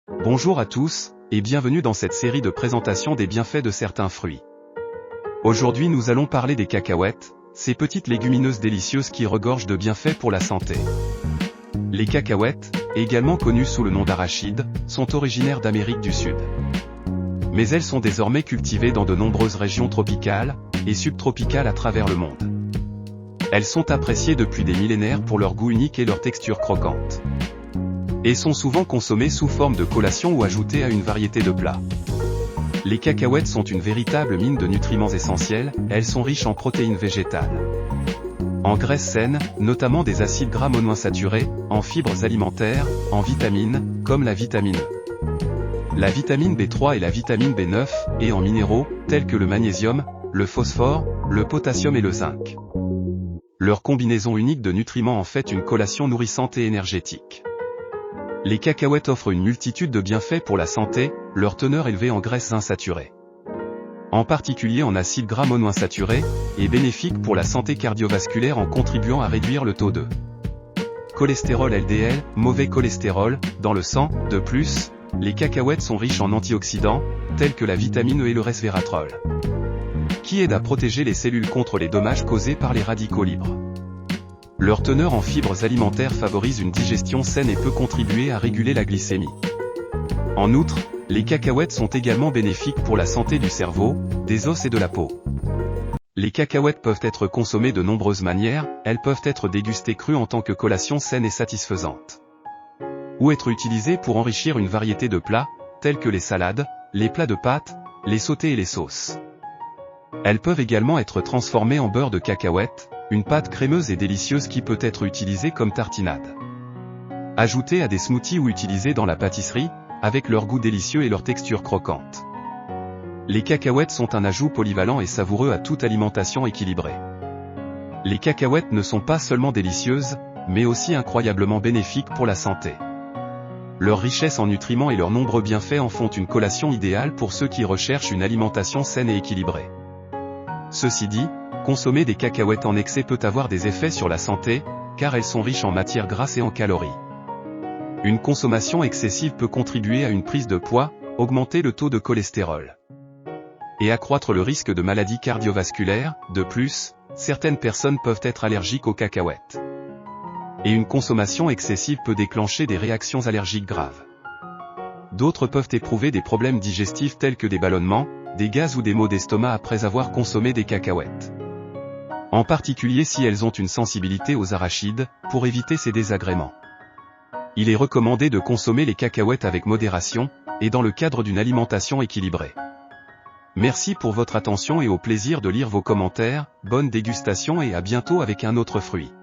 Bonjour à tous, et bienvenue dans cette série de présentation des bienfaits de certains fruits. Aujourd'hui nous allons parler des cacahuètes, ces petites légumineuses délicieuses qui regorgent de bienfaits pour la santé. Les cacahuètes, également connues sous le nom d'arachides, sont originaires d'Amérique du Sud. Mais elles sont désormais cultivées dans de nombreuses régions tropicales et subtropicales à travers le monde. Elles sont appréciées depuis des millénaires pour leur goût unique et leur texture croquante. Et sont souvent consommées sous forme de collation ou ajoutées à une variété de plats. Les cacahuètes sont une véritable mine de nutriments essentiels, elles sont riches en protéines végétales, en graisses saines, notamment des acides gras monoinsaturés, en fibres alimentaires, en vitamines, comme la vitamine E, la vitamine B3 et la vitamine B9, et en minéraux, tels que le magnésium, le phosphore, le potassium et le zinc. Leur combinaison unique de nutriments en fait une collation nourrissante et énergétique. Les cacahuètes offrent une multitude de bienfaits pour la santé, leur teneur élevée en graisses insaturées, en particulier en acides gras monoinsaturés, est bénéfique pour la santé cardiovasculaire en contribuant à réduire le taux de cholestérol LDL, mauvais cholestérol, dans le sang. De plus, les cacahuètes sont riches en antioxydants, tels que la vitamine E et le resveratrol, qui aident à protéger les cellules contre les dommages causés par les radicaux libres. Leur teneur en fibres alimentaires favorise une digestion saine et peut contribuer à réguler la glycémie. En outre, les cacahuètes sont également bénéfiques pour la santé du cerveau, des os et de la peau. Les cacahuètes peuvent être consommées de nombreuses manières, elles peuvent être dégustées crues en tant que collation saine et satisfaisante, ou être utilisées pour enrichir une variété de plats, tels que les salades, les plats de pâtes, les sautés et les sauces. Elles peuvent également être transformées en beurre de cacahuète, une pâte crémeuse et délicieuse qui peut être utilisée comme tartinade, ajoutée à des smoothies ou utilisée dans la pâtisserie, avec leur goût délicieux et leur texture croquante. Les cacahuètes sont un ajout polyvalent et savoureux à toute alimentation équilibrée. Les cacahuètes ne sont pas seulement délicieuses, mais aussi incroyablement bénéfiques pour la santé. Leur richesse en nutriments et leurs nombreux bienfaits en font une collation idéale pour ceux qui recherchent une alimentation saine et équilibrée. Ceci dit, consommer des cacahuètes en excès peut avoir des effets sur la santé, car elles sont riches en matières grasses et en calories. Une consommation excessive peut contribuer à une prise de poids, augmenter le taux de cholestérol et accroître le risque de maladies cardiovasculaires. De plus, certaines personnes peuvent être allergiques aux cacahuètes. Et une consommation excessive peut déclencher des réactions allergiques graves. D'autres peuvent éprouver des problèmes digestifs tels que des ballonnements, des gaz ou des maux d'estomac après avoir consommé des cacahuètes. En particulier si elles ont une sensibilité aux arachides, pour éviter ces désagréments. Il est recommandé de consommer les cacahuètes avec modération, et dans le cadre d'une alimentation équilibrée. Merci pour votre attention et au plaisir de lire vos commentaires, bonne dégustation et à bientôt avec un autre fruit.